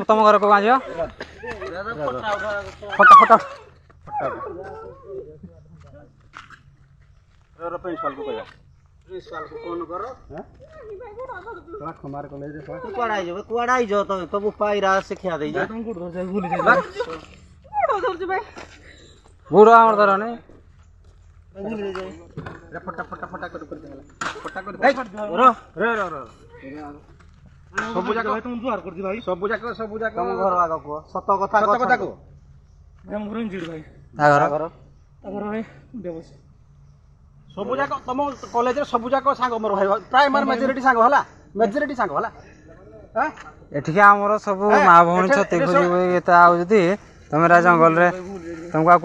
तुम घर को आज फटा प्रिंसिपल को कह प्रिंसिपल को फोन करो खमार को ले जे कुआड़ाई जो कुआड़ाई जो तो तब पाइरा सिखा दे जे तुम गुड़ धर जा भूल जा गुड़ धर जे भाई गुड़ हमर धर ने भूल जे रे फटा कर देला फटा कर रो रे रो रो सब जाक तुम दुआर कर दी भाई सब जाक तुम घर आगा को सत कथा को हम घर जिड़ भाई ता घर भाई देबस सब जाक तुम कॉलेज रे सब जाक सांग मोर भाई प्राय मार मेजॉरिटी सांग होला हां एठिका हमर सब मां भौणी छते करी एता आ जदी तमेरा जंगल रे तुमका